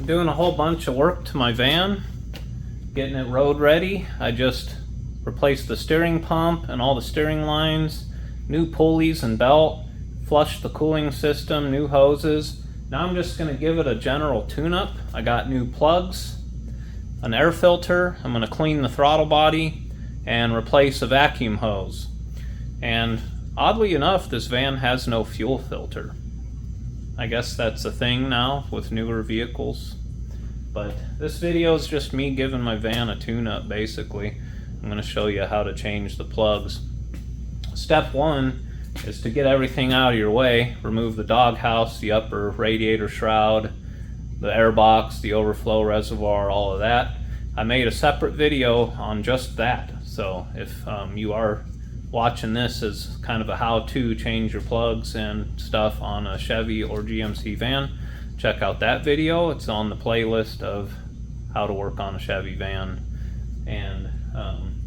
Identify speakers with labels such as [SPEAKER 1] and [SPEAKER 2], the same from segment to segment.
[SPEAKER 1] I'm doing a whole bunch of work to my van, getting it road ready. I just replaced the steering pump and all the steering lines, new pulleys and belt, flushed the cooling system, new hoses. Now I'm just going to give it a general tune-up. I got new plugs, an air filter, I'm going to clean the throttle body, and replace a vacuum hose. And oddly enough, this van has no fuel filter. I guess that's a thing now with newer vehicles. But this video is just me giving my van a tune-up basically. I'm going to show you how to change the plugs. Step one is to get everything out of your way. Remove the doghouse, the upper radiator shroud, the air box, the overflow reservoir, all of that. I made a separate video on just that. So if you are watching this as kind of a how-to change your plugs and stuff on a Chevy or GMC van, check out that video. It's on the playlist of how to work on a Chevy van. And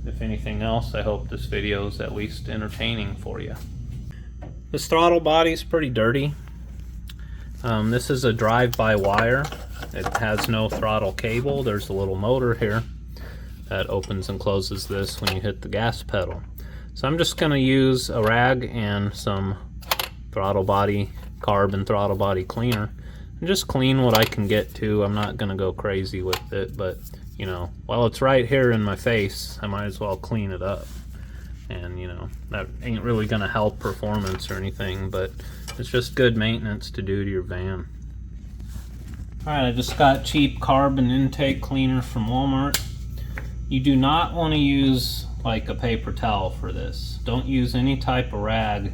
[SPEAKER 1] if anything else, I hope this video is at least entertaining for you. This throttle body is pretty dirty. This is a drive-by-wire. It has no throttle cable. There's a little motor here that opens and closes this when you hit the gas pedal. So I'm just going to use a rag and some carbon throttle body cleaner and just clean what I can get to. I'm not going to go crazy with it, but you know, while it's right here in my face, I might as well clean it up. And you know, that ain't really going to help performance or anything, but it's just good maintenance to do to your van. Alright, I just got cheap carbon intake cleaner from Walmart. You do not want to use like a paper towel for this. Don't use any type of rag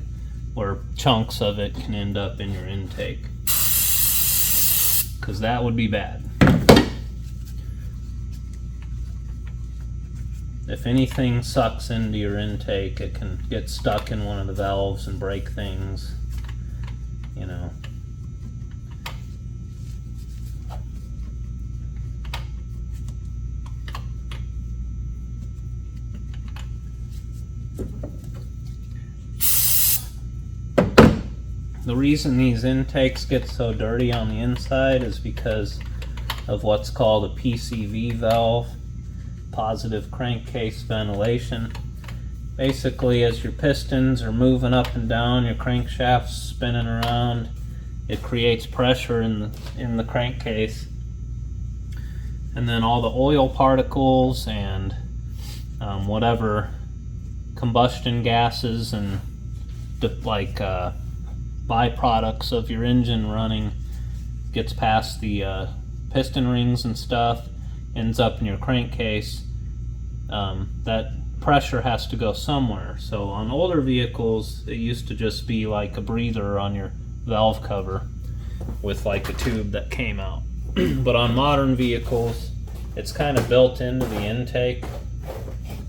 [SPEAKER 1] where chunks of it can end up in your intake, because that would be bad. If anything sucks into your intake, it can get stuck in one of the valves and break things, you know. The reason these intakes get so dirty on the inside is because of what's called a PCV valve, positive crankcase ventilation. Basically, as your pistons are moving up and down, your crankshaft's spinning around, it creates pressure in the crankcase, and then all the oil particles and whatever combustion gases and byproducts of your engine running gets past the piston rings and stuff, ends up in your crankcase. That pressure has to go somewhere. So on older vehicles, it used to just be like a breather on your valve cover with like a tube that came out. But on modern vehicles, it's kind of built into the intake.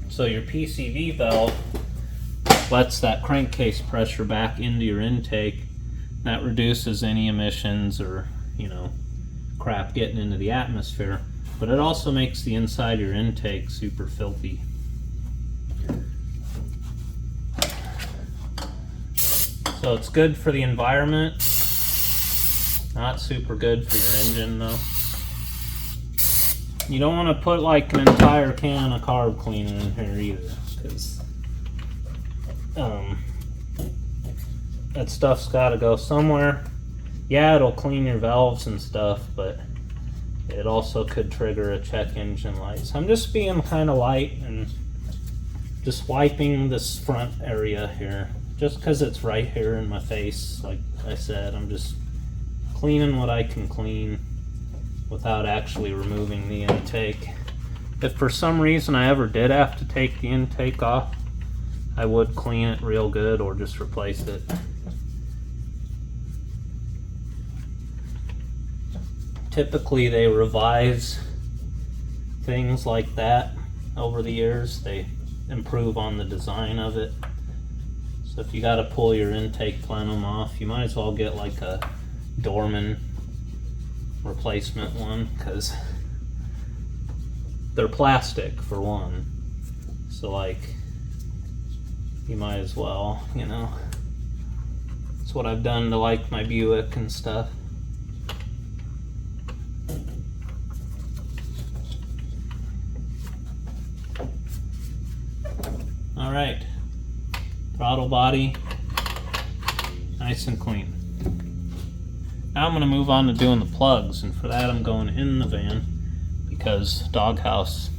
[SPEAKER 1] So your PCV valve lets that crankcase pressure back into your intake. That reduces any emissions or, you know, crap getting into the atmosphere. But it also makes the inside of your intake super filthy. So it's good for the environment. Not super good for your engine though. You don't want to put like an entire can of carb cleaner in here either, because that stuff's got to go somewhere. Yeah, it'll clean your valves and stuff, but it also could trigger a check engine light. So I'm just being kind of light and just wiping this front area here, just because it's right here in my face. Like I said, I'm just cleaning what I can clean without actually removing the intake. If for some reason I ever did have to take the intake off, I would clean it real good or just replace it. Typically they revise things like that over the years. They improve on the design of it. So if you got to pull your intake plenum off, you might as well get like a Dorman replacement one, because they're plastic for one. So like, you might as well, you know. That's what I've done to like my Buick and stuff. Alright, throttle body, nice and clean. Now I'm going to move on to doing the plugs, and for that I'm going in the van because doghouse.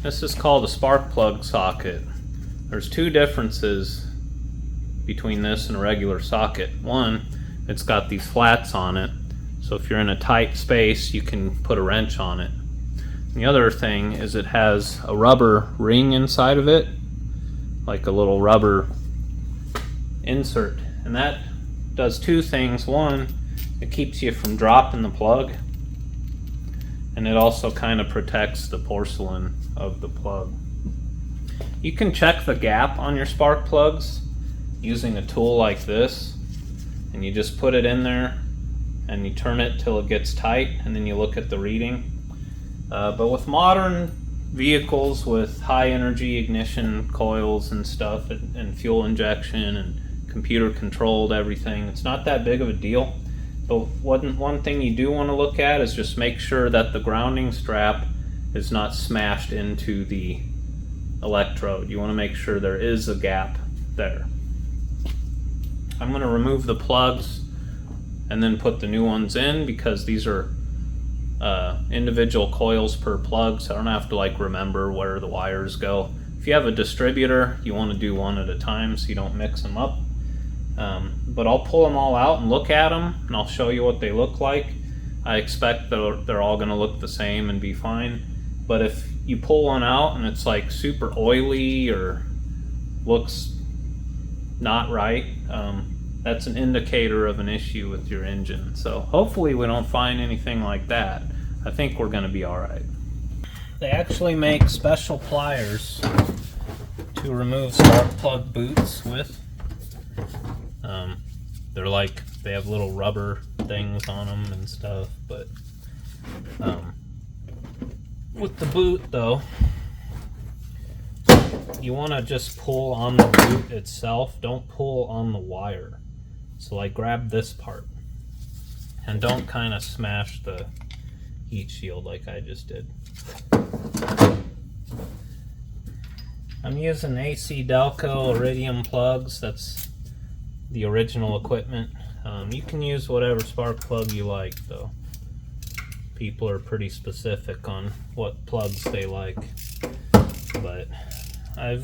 [SPEAKER 1] This is called a spark plug socket. There's two differences between this and a regular socket. One, it's got these flats on it, so if you're in a tight space you can put a wrench on it. And the other thing is it has a rubber ring inside of it, like a little rubber insert, and that does two things. One, it keeps you from dropping the plug, and it also kind of protects the porcelain of the plug. You can check the gap on your spark plugs using a tool like this, and you just put it in there and you turn it till it gets tight, and then you look at the reading. But with modern vehicles with high energy ignition coils and stuff, and fuel injection and computer controlled everything, it's not that big of a deal. But one thing you do want to look at is just make sure that the grounding strap is not smashed into the electrode. You want to make sure there is a gap there. I'm going to remove the plugs and then put the new ones in, because these are individual coils per plug, so I don't have to like remember where the wires go. If you have a distributor, you want to do one at a time so you don't mix them up. But I'll pull them all out and look at them, and I'll show you what they look like. I expect that they're all going to look the same and be fine. But if you pull one out and it's like super oily or looks not right, that's an indicator of an issue with your engine. So hopefully we don't find anything like that. I think we're going to be alright. They actually make special pliers to remove spark plug boots with. They're like, they have little rubber things on them and stuff, but with the boot though, you want to just pull on the boot itself. Don't pull on the wire. So like grab this part and don't kind of smash the heat shield like I just did. I'm using AC Delco Iridium plugs. That's the original equipment. You can use whatever spark plug you like though. People are pretty specific on what plugs they like, but I've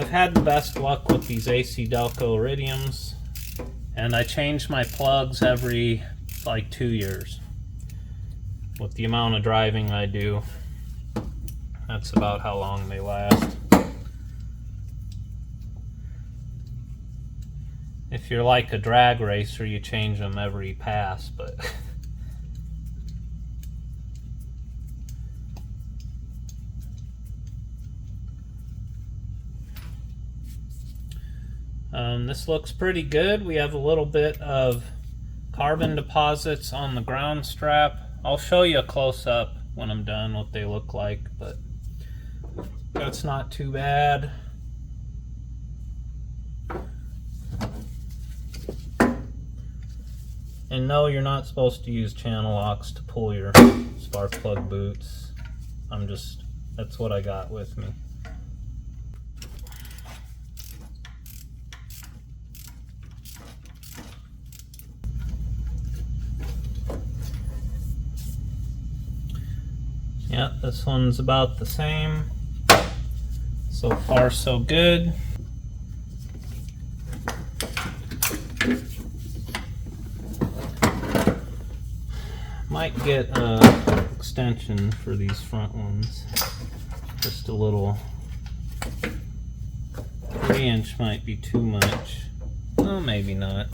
[SPEAKER 1] had the best luck with these AC Delco Iridiums, and I change my plugs every like 2 years. With the amount of driving I do, that's about how long they last. If you're like a drag racer, you change them every pass, but this looks pretty good. We have a little bit of carbon deposits on the ground strap. I'll show you a close-up when I'm done what they look like, but that's not too bad. And no, you're not supposed to use channel locks to pull your spark plug boots. That's what I got with me. Yeah, this one's about the same. So far, so good. Might get an extension for these front ones. Just a little. 3-inch might be too much. Oh, maybe not.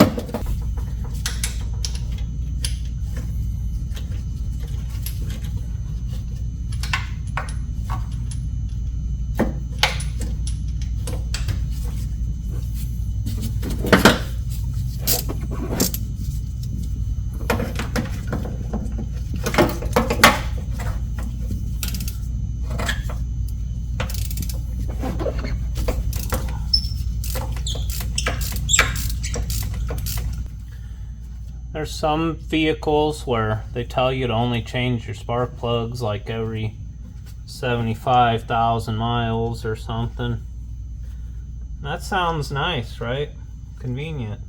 [SPEAKER 1] There's some vehicles where they tell you to only change your spark plugs like every 75,000 miles or something. That sounds nice, right? Convenient.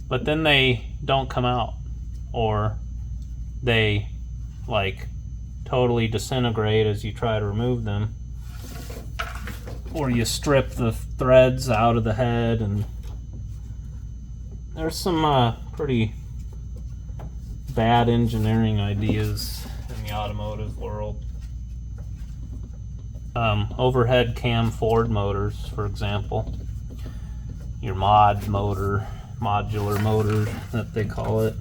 [SPEAKER 1] But then they don't come out, or they like totally disintegrate as you try to remove them, or you strip the threads out of the head. And there's some pretty bad engineering ideas in the automotive world. Overhead cam Ford motors, for example, your modular motor that they call it.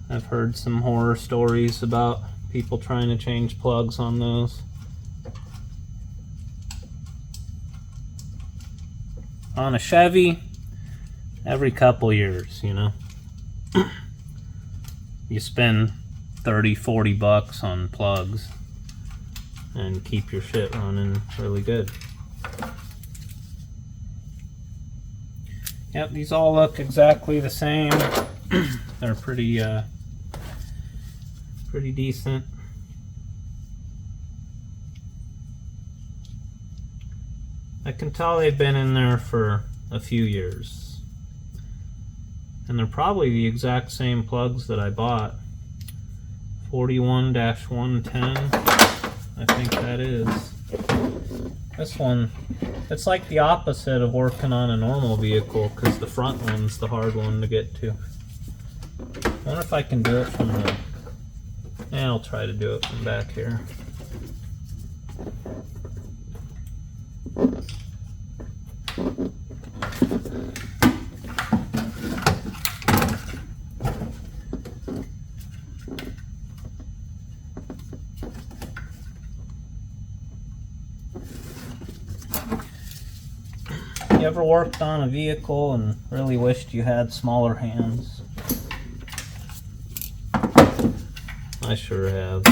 [SPEAKER 1] I've heard some horror stories about people trying to change plugs on those. On a Chevy, every couple years, you know. You spend 30-40 bucks on plugs and keep your shit running really good. Yep, these all look exactly the same. They're pretty decent. I can tell they've been in there for a few years. And they're probably the exact same plugs that I bought. 41-110, I think that is. This one, it's like the opposite of working on a normal vehicle, because the front one's the hard one to get to. I wonder if I can do it from the... Yeah, I'll try to do it from back here. You ever worked on a vehicle and really wished you had smaller hands? I sure have.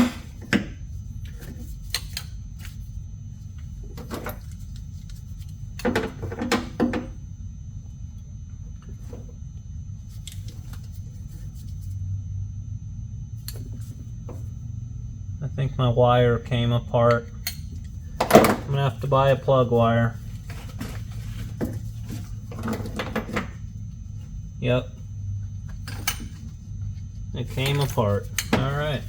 [SPEAKER 1] I think my wire came apart. I'm gonna have to buy a plug wire. Yep. It came apart. Alright.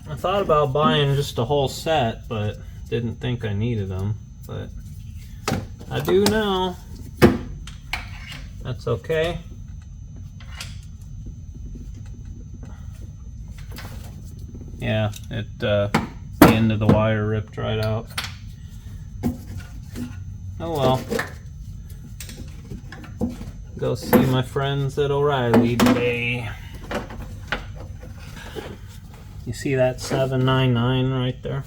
[SPEAKER 1] I thought about buying just a whole set, but didn't think I needed them. But I do now. That's okay. Yeah, the end of the wire ripped right out. Oh well. Go see my friends at O'Reilly today. You see that 799 right there?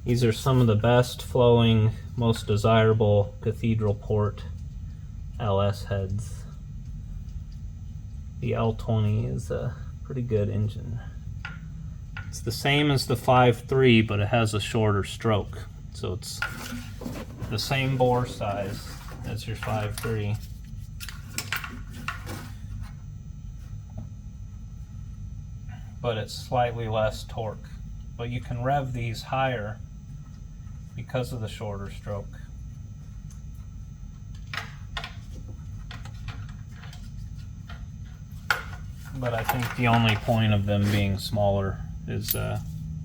[SPEAKER 1] These are some of the best flowing, most desirable cathedral port LS heads. The L20 is a pretty good engine. It's the same as the 5.3, but it has a shorter stroke. So it's the same bore size as your 5.3. But it's slightly less torque. But you can rev these higher because of the shorter stroke. But I think the only point of them being smaller is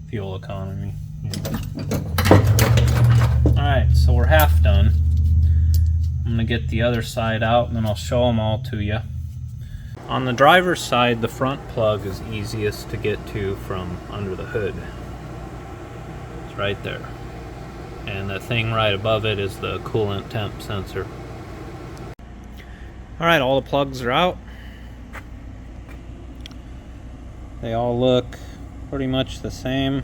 [SPEAKER 1] fuel economy. Alright, so we're half done. I'm going to get the other side out and then I'll show them all to you. On the driver's side, the front plug is easiest to get to from under the hood. It's right there. And the thing right above it is the coolant temp sensor. Alright, all the plugs are out. They all look pretty much the same.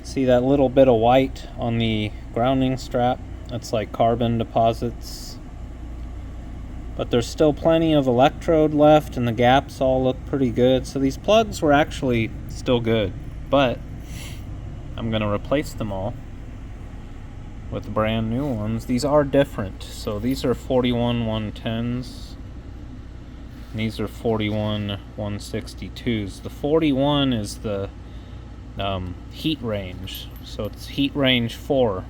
[SPEAKER 1] See that little bit of white on the grounding strap? That's like carbon deposits. but there's still plenty of electrode left and the gaps all look pretty good. So these plugs were actually still good, but I'm going to replace them all with brand new ones. These are different. So these are 41 110s. And these are 41 162s. The 41 is the heat range. So it's heat range 4.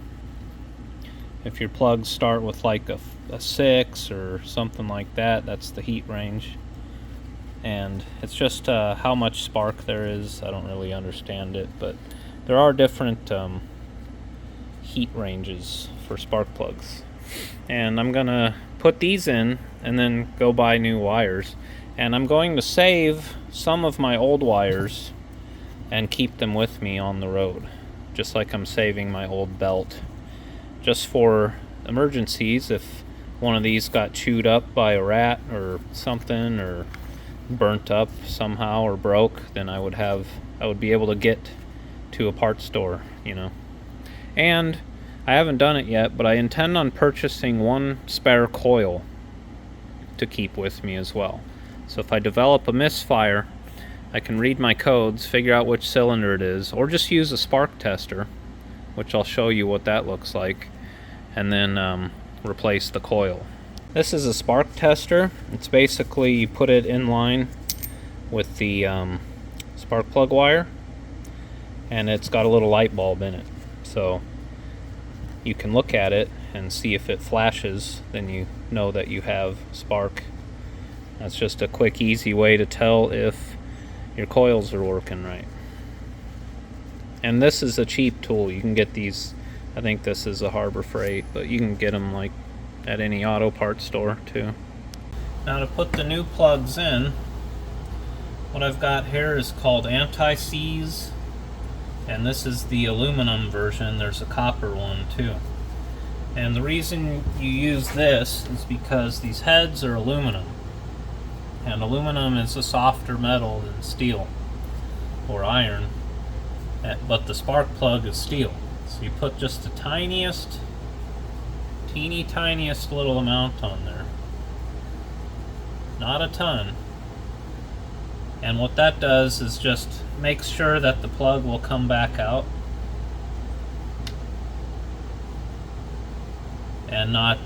[SPEAKER 1] If your plugs start with like a 6 or something like that, that's the heat range. And it's just how much spark there is. I don't really understand it, but there are different heat ranges for spark plugs. And I'm gonna put these in and then go buy new wires. And I'm going to save some of my old wires and keep them with me on the road, just like I'm saving my old belt, just for emergencies. If one of these got chewed up by a rat or something, or burnt up somehow or broke, then I would be able to get to a parts store, you know. And I haven't done it yet, but I intend on purchasing one spare coil to keep with me as well. So if I develop a misfire, I can read my codes, figure out which cylinder it is, or just use a spark tester, which I'll show you what that looks like, and then replace the coil. This is a spark tester. It's basically you put it in line with the spark plug wire, and it's got a little light bulb in it. So you can look at it and see if it flashes, then you know that you have spark. That's just a quick, easy way to tell if your coils are working right. And this is a cheap tool. You can get these, I think this is a Harbor Freight, but you can get them like at any auto parts store too. Now to put the new plugs in, what I've got here is called anti-seize, and this is the aluminum version. There's a copper one too. And the reason you use this is because these heads are aluminum, and aluminum is a softer metal than steel or iron, but the spark plug is steel. So you put just the tiniest little amount on there, not a ton, and what that does is just makes sure that the plug will come back out and not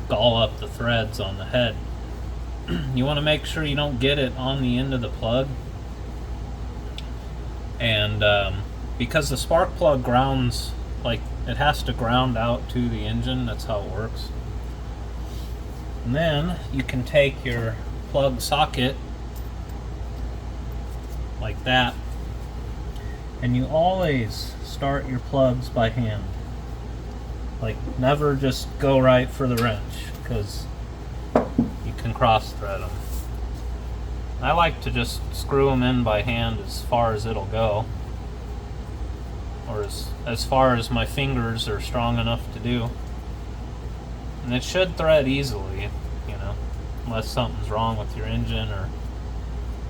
[SPEAKER 1] gall up the threads on the head. You want to make sure you don't get it on the end of the plug, and because the spark plug grounds, like it has to ground out to the engine, that's how it works. And then you can take your plug socket like that, and you always start your plugs by hand. Like, never just go right for the wrench, because you can cross thread them. I like to just screw them in by hand as far as it'll go, or as far as my fingers are strong enough to do. And it should thread easily, you know, unless something's wrong with your engine or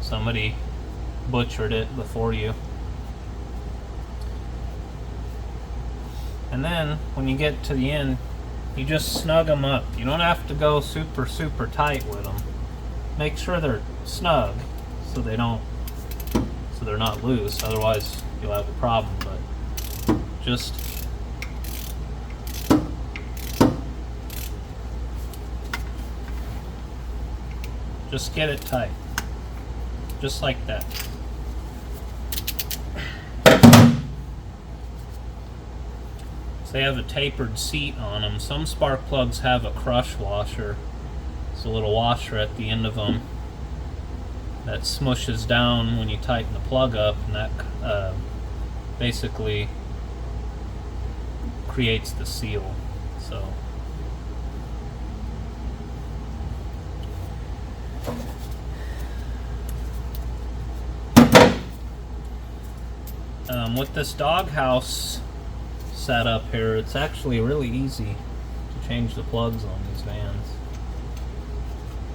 [SPEAKER 1] somebody butchered it before you. And then when you get to the end, you just snug them up. You don't have to go super tight with them. Make sure they're snug so they're not loose, otherwise you'll have a problem. But just get it tight, just like that. So they have a tapered seat on them. Some spark plugs have a crush washer. It's a little washer at the end of them that smushes down when you tighten the plug up, and that basically creates the seal. So with this doghouse setup here, it's actually really easy to change the plugs on these vans.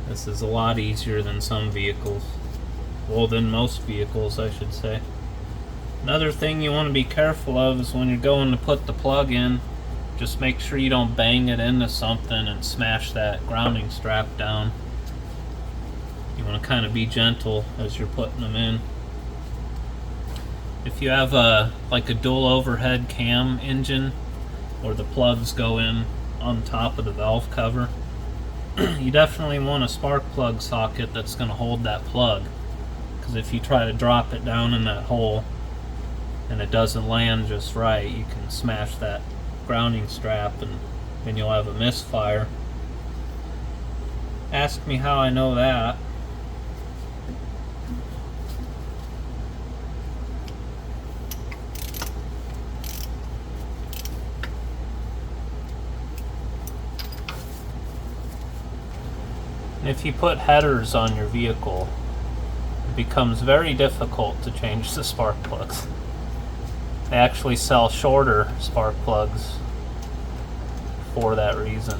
[SPEAKER 1] This is a lot easier than some vehicles. Well, than most vehicles, I should say. Another thing you want to be careful of is when you're going to put the plug in, Just make sure you don't bang it into something and smash that grounding strap down. You want to kind of be gentle as you're putting them in. If you have like a dual overhead cam engine where the plugs go in on top of the valve cover, you definitely want a spark plug socket that's going to hold that plug, because if you try to drop it down in that hole and it doesn't land just right, you can smash that grounding strap and then you'll have a misfire. Ask me how I know that. If you put headers on your vehicle, it becomes very difficult to change the spark plugs. They actually sell shorter spark plugs for that reason.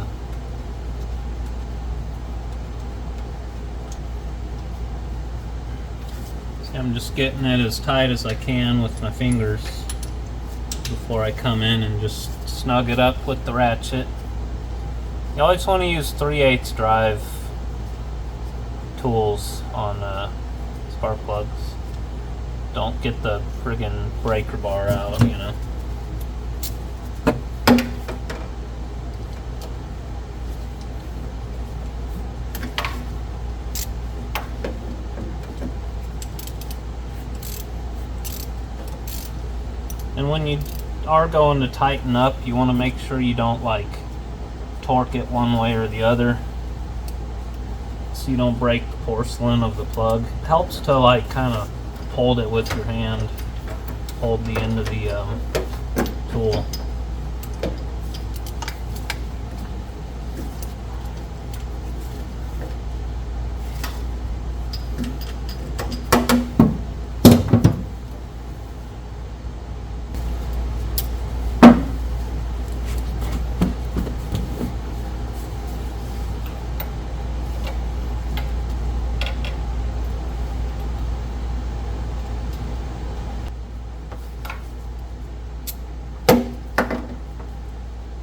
[SPEAKER 1] See, I'm just getting it as tight as I can with my fingers before I come in and just snug it up with the ratchet. You always want to use 3/8 drive tools on spark plugs. Don't get the friggin' breaker bar out, you know. And when you are going to tighten up, you want to make sure you don't like torque it one way or the other, so you don't break the porcelain of the plug. It helps to like kind of hold it with your hand, hold the end of the tool.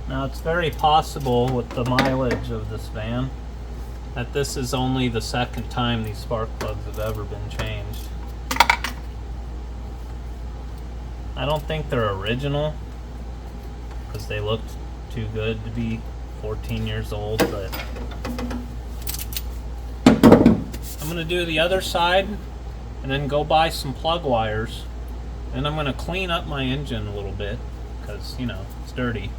[SPEAKER 1] Now it's very possible with the mileage of this van that this is only the second time these spark plugs have ever been changed. I don't think they're original because they looked too good to be 14 years old, but I'm going to do the other side and then go buy some plug wires, and I'm going to clean up my engine a little bit because, you know, it's dirty.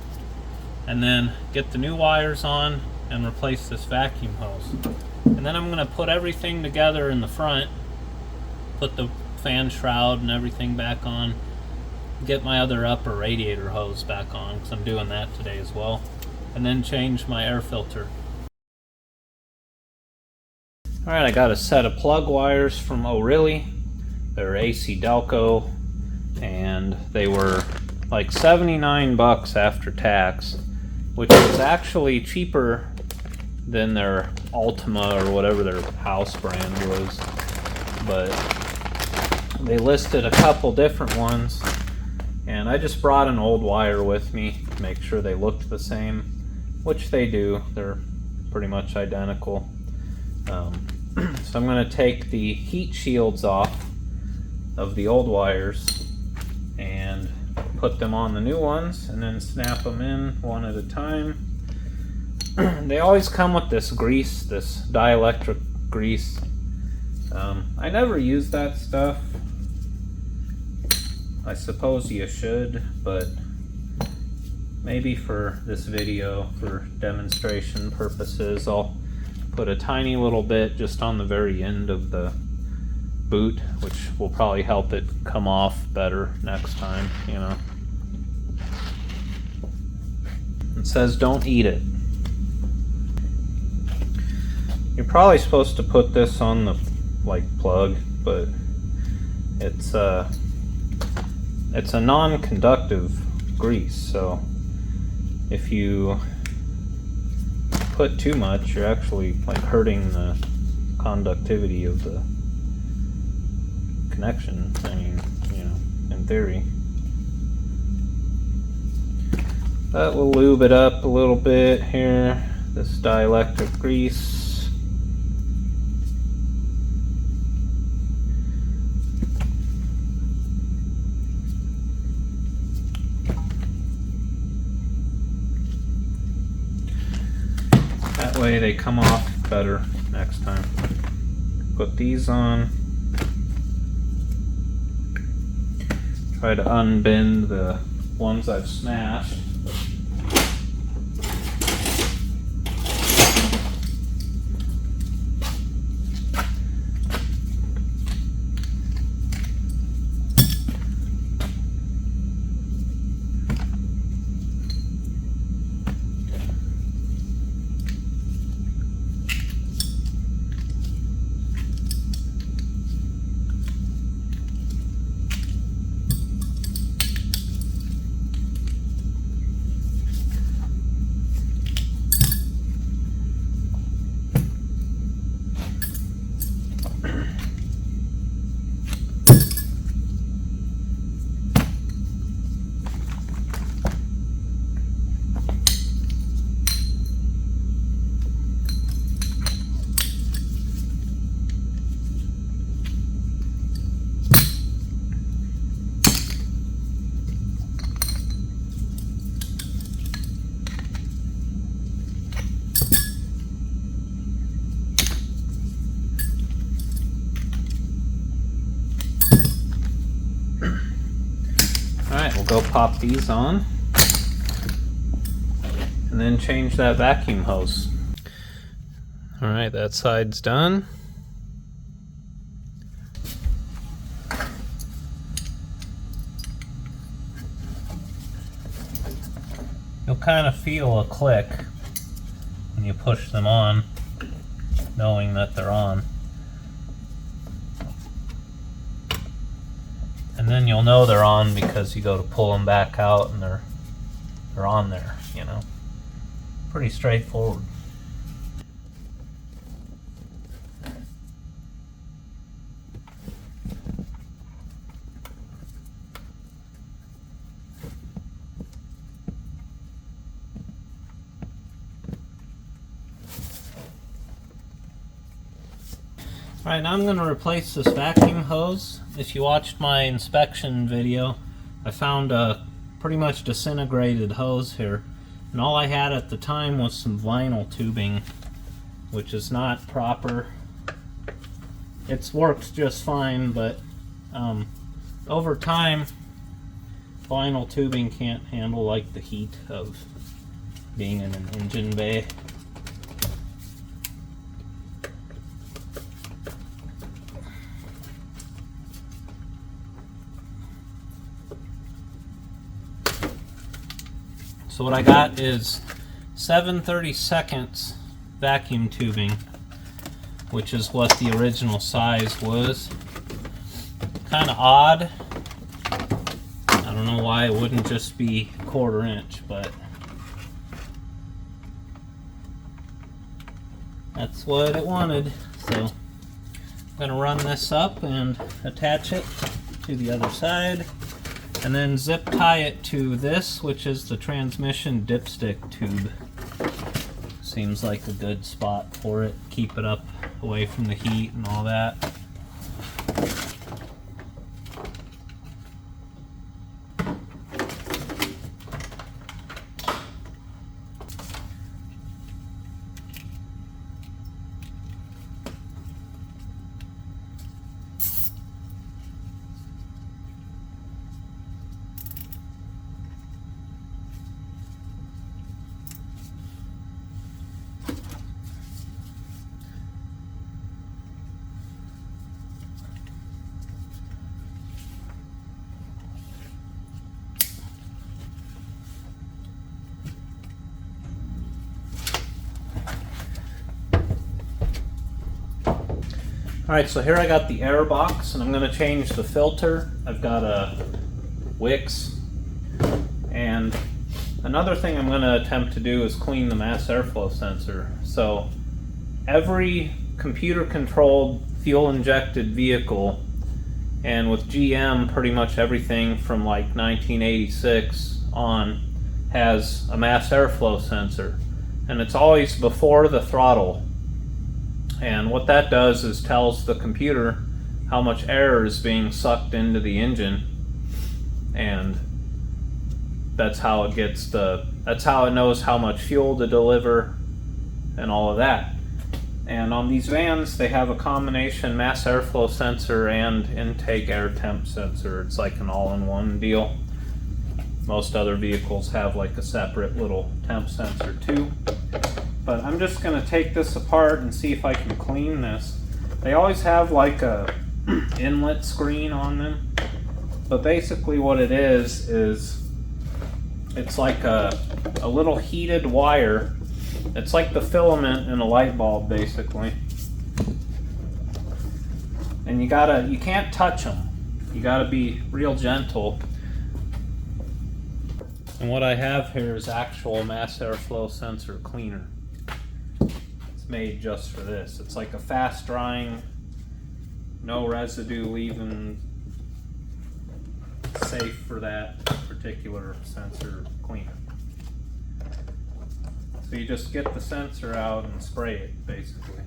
[SPEAKER 1] And then get the new wires on and replace this vacuum hose. And then I'm going to put everything together in the front, put the fan shroud and everything back on, get my other upper radiator hose back on because I'm doing that today as well, and then change my air filter. Alright, I got a set of plug wires from O'Reilly. They're AC Delco, and they were like 79 bucks after tax, which is actually cheaper than their Ultima or whatever their house brand was. But they listed a couple different ones, and I just brought an old wire with me to make sure they looked the same, which they do. They're pretty much identical. So I'm going to take the heat shields off of the old wires and put them on the new ones, and then snap them in one at a time. They always come with this grease, this dielectric grease. I never use that stuff. I suppose you should, but maybe for this video, for demonstration purposes, I'll put a tiny little bit just on the very end of the boot, which will probably help it come off better next time, you know. It says don't eat it. You're probably supposed to put this on the plug, but it's a non-conductive grease, so if you put too much, you're actually hurting the conductivity of the connection. I mean, you know, in theory. But we'll lube it up a little bit here. This dielectric grease. That way they come off better next time. Put these on. Try to unbend the ones I've smashed. Alright, we'll go pop these on and then change that vacuum hose. Alright, that side's done. You'll kind of feel a click when you push them on, knowing that they're on. And then you'll know they're on because you go to pull them back out and they're on there, you know. Pretty straightforward. Alright, now I'm going to replace this vacuum hose. If you watched my inspection video, I found a pretty much disintegrated hose here. And all I had at the time was some vinyl tubing, which is not proper. It's worked just fine, but over time, vinyl tubing can't handle like the heat of being in an engine bay. So what I got is 7/32 vacuum tubing, which is what the original size was. Kind of odd. I don't know why it wouldn't just be 1/4 inch, but that's what it wanted. So I'm going to run this up and attach it to the other side. And then zip tie it to this, which is the transmission dipstick tube. Seems like a good spot for it. Keep it up away from the heat and all that. Alright, so here I got the air box, and I'm going to change the filter. I've got a Wix, and another thing I'm going to attempt to do is clean the mass airflow sensor. So every computer-controlled, fuel-injected vehicle, and with GM, pretty much everything from like 1986 on, has a mass airflow sensor, and it's always before the throttle. And what that does is tells the computer how much air is being sucked into the engine, and that's how it knows how much fuel to deliver and all of that. And on these vans, they have a combination mass airflow sensor and intake air temp sensor. It's like an all-in-one deal. Most other vehicles have like a separate little temp sensor too. But I'm just going to take this apart and see if I can clean this. They always have like a inlet screen on them. But basically what it is it's like a little heated wire. It's like the filament in a light bulb, basically. And you can't touch them. You gotta be real gentle. And what I have here is actual mass airflow sensor cleaner. It's made just for this. It's like a fast drying, no residue leaving, safe for that particular sensor cleaner. So you just get the sensor out and spray it, basically.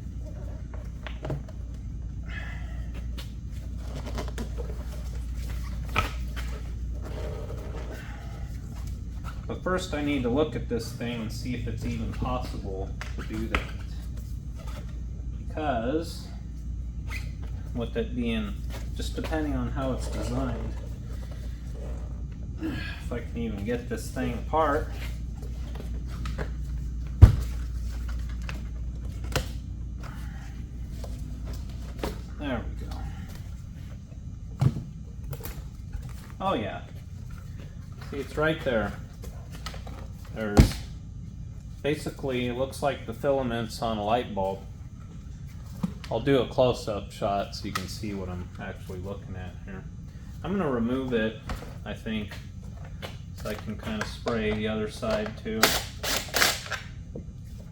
[SPEAKER 1] But first I need to look at this thing and see if it's even possible to do that. Because, with it being, just depending on how it's designed, if I can even get this thing apart. There we go. Oh yeah. See, it's right there. There's basically, it looks like the filaments on a light bulb. I'll do a close-up shot so you can see what I'm actually looking at here. I'm going to remove it, I think, so I can kind of spray the other side too.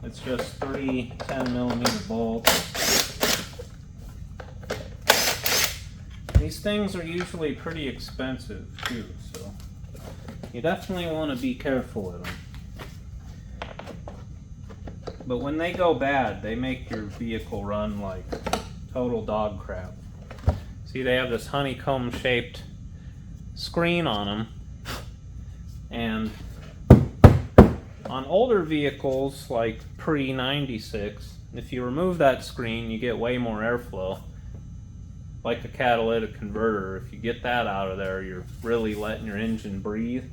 [SPEAKER 1] It's just 3 10mm bolts. These things are usually pretty expensive too, so you definitely want to be careful with them. But when they go bad, they make your vehicle run like total dog crap. See, they have this honeycomb shaped screen on them, and on older vehicles like pre-96, if you remove that screen, you get way more airflow. Like a catalytic converter, if you get that out of there, you're really letting your engine breathe.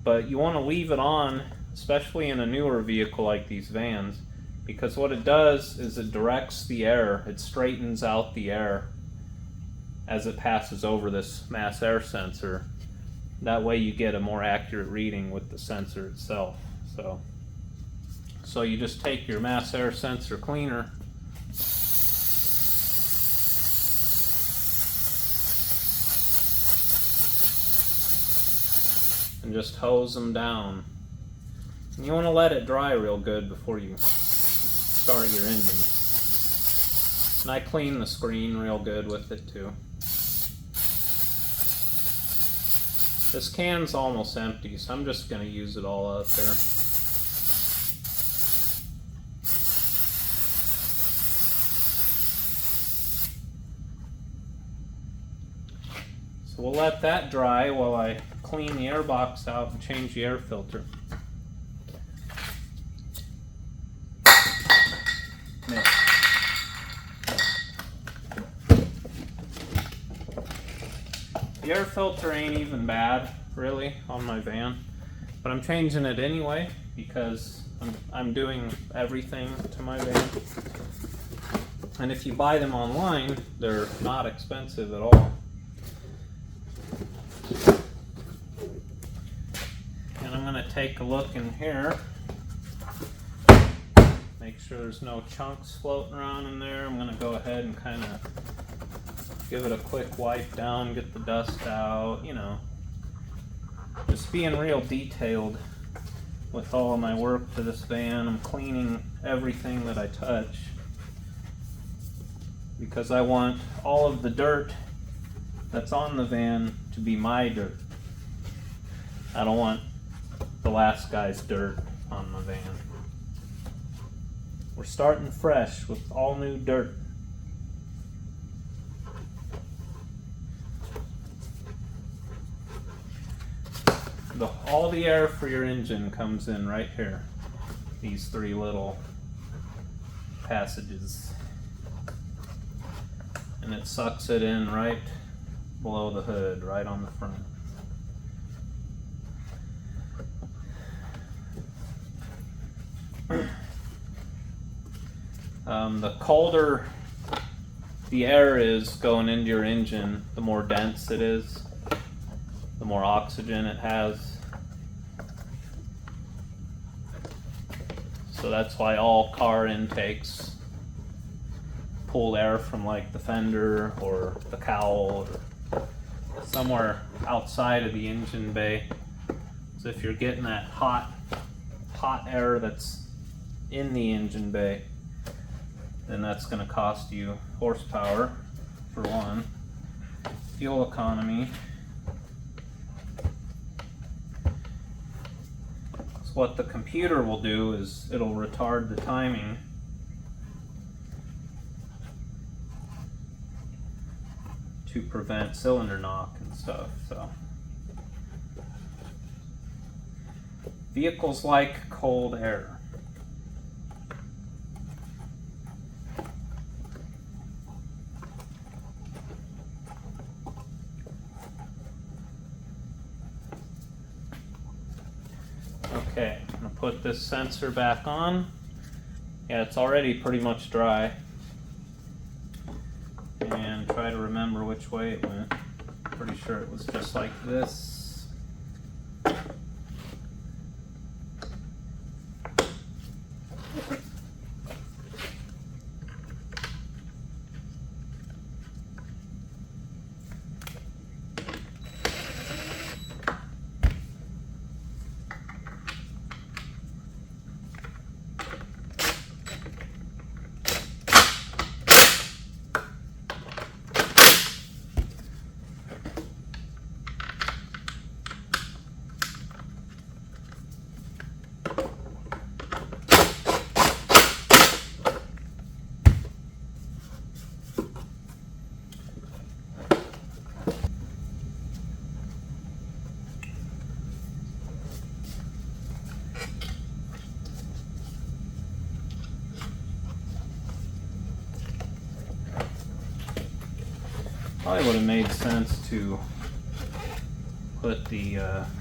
[SPEAKER 1] But you want to leave it on, especially in a newer vehicle like these vans, because what it does is it directs the air, it straightens out the air as it passes over this mass air sensor. That way you get a more accurate reading with the sensor itself. So you just take your mass air sensor cleaner and just hose them down. And you want to let it dry real good before you start your engine. And I clean the screen real good with it too. This can's almost empty, so I'm just going to use it all out there. So we'll let that dry while I clean the air box out and change the air filter. The air filter ain't even bad, really, on my van, but I'm changing it anyway because I'm doing everything to my van. And if you buy them online, they're not expensive at all. And I'm going to take a look in here, make sure there's no chunks floating around in there. I'm going to go ahead and kind of give it a quick wipe down, get the dust out, you know. Just being real detailed with all of my work to this van. I'm cleaning everything that I touch because I want all of the dirt that's on the van to be my dirt. I don't want the last guy's dirt on my van. We're starting fresh with all new dirt. All the air for your engine comes in right here. These three little passages. And it sucks it in right below the hood, right on the front. The colder the air is going into your engine, the more dense it is, the more oxygen it has. So that's why all car intakes pull air from like the fender or the cowl or somewhere outside of the engine bay. So if you're getting that hot air that's in the engine bay, then that's going to cost you horsepower for one, fuel economy. So what the computer will do is it'll retard the timing to prevent cylinder knock and stuff. So vehicles like cold air. Okay, I'm going to put this sensor back on. Yeah, it's already pretty much dry. And try to remember which way it went. Pretty sure it was just like this. Probably would have made sense to put the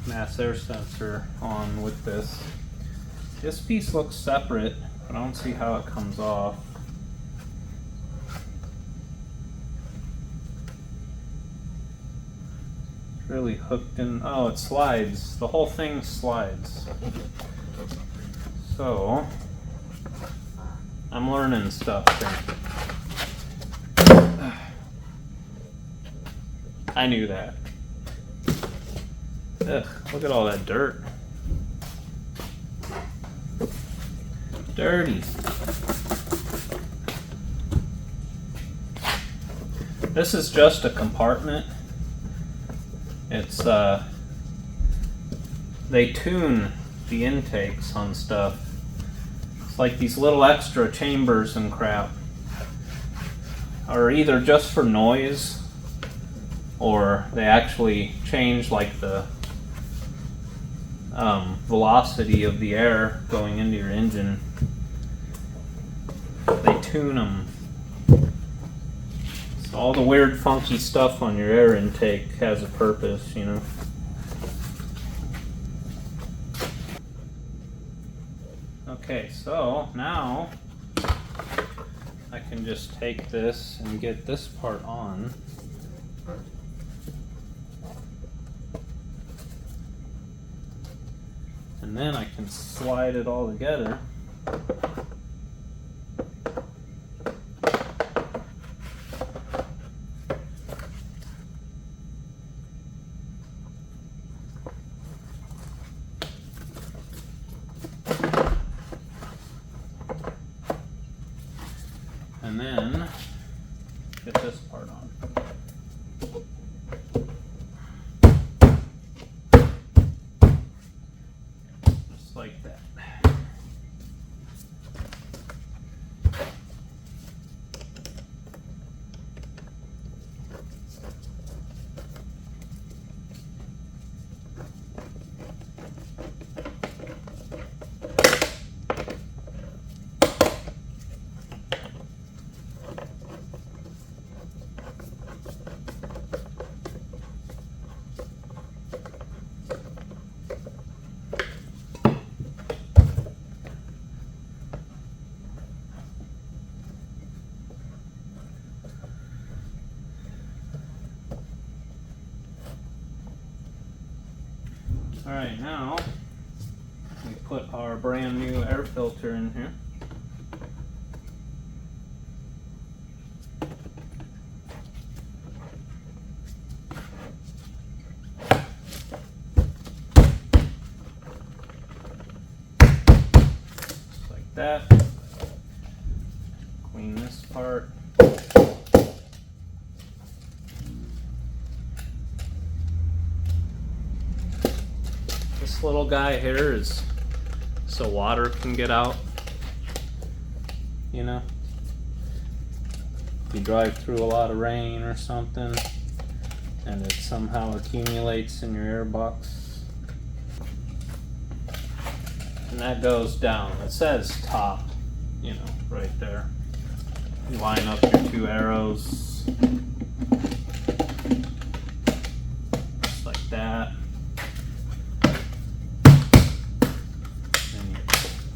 [SPEAKER 1] mass air sensor on with this. This piece looks separate, but I don't see how it comes off. It's really hooked in. Oh, it slides. The whole thing slides. So, I'm learning stuff here. I knew that. Ugh, look at all that dirt. Dirty. This is just a compartment. It's, they tune the intakes on stuff. It's like these little extra chambers and crap are either just for noise, or they actually change like the velocity of the air going into your engine. They tune them. So all the weird funky stuff on your air intake has a purpose, you know. Okay, so now I can just take this and get this part on. And then I can slide it all together. And then get this part on. Alright, now we put our brand new air filter in here. Just like that. Clean this part. This little guy here is so water can get out, you know. If you drive through a lot of rain or something and it somehow accumulates in your air box. And that goes down. It says top, you know, right there. You line up your two arrows just like that.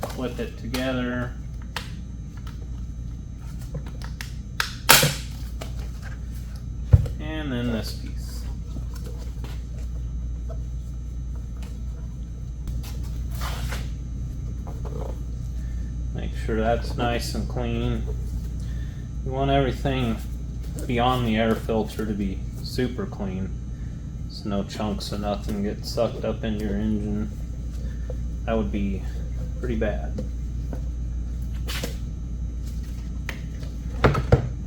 [SPEAKER 1] Clip it together. And then this piece. Make sure that's nice and clean. You want everything beyond the air filter to be super clean, so no chunks of nothing get sucked up in your engine. That would be pretty bad.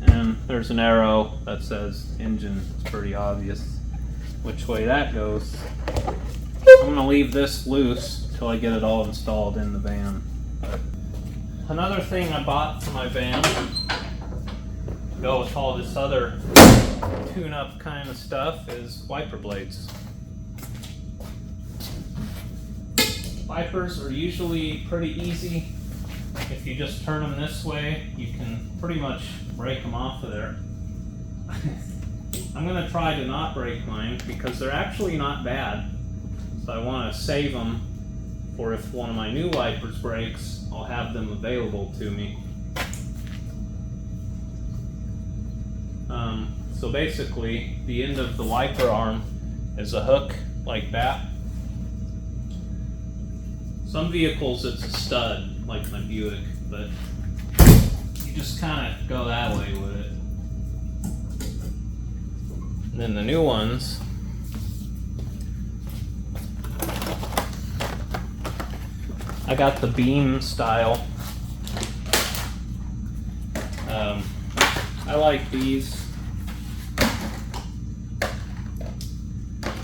[SPEAKER 1] And there's an arrow that says engine. It's pretty obvious which way that goes. I'm gonna leave this loose till I get it all installed in the van. Another thing I bought for my van to go with all this other tune-up kind of stuff is wiper blades. Wipers are usually pretty easy. If you just turn them this way, you can pretty much break them off of there. I'm going to try to not break mine because they're actually not bad. So I want to save them for if one of my new wipers breaks, I'll have them available to me. So basically, the end of the wiper arm is a hook like that. Some vehicles it's a stud, like my Buick, but you just kind of go that way with it. And then the new ones, I got the beam style. I like these.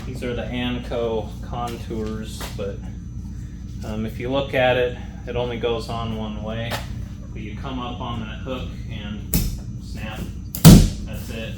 [SPEAKER 1] These are the Anco contours, but if you look at it, it only goes on one way. But you come up on that hook and snap. That's it.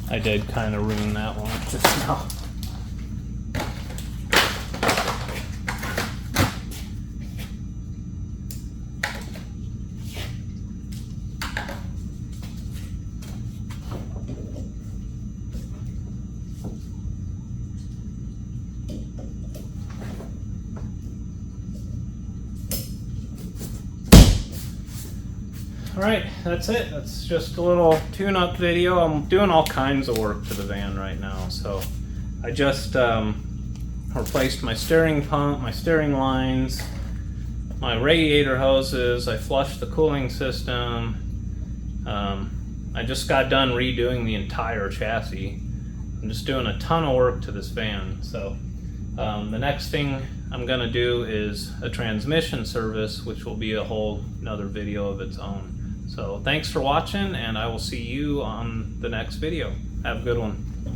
[SPEAKER 1] I did kind of ruin that one just now. Alright, that's it. That's just a little tune-up video. I'm doing all kinds of work to the van right now. So I just replaced my steering pump, my steering lines, my radiator hoses. I flushed the cooling system. I just got done redoing the entire chassis. I'm just doing a ton of work to this van. So the next thing I'm gonna do is a transmission service, which will be a whole another video of its own. So thanks for watching, and I will see you on the next video. Have a good one.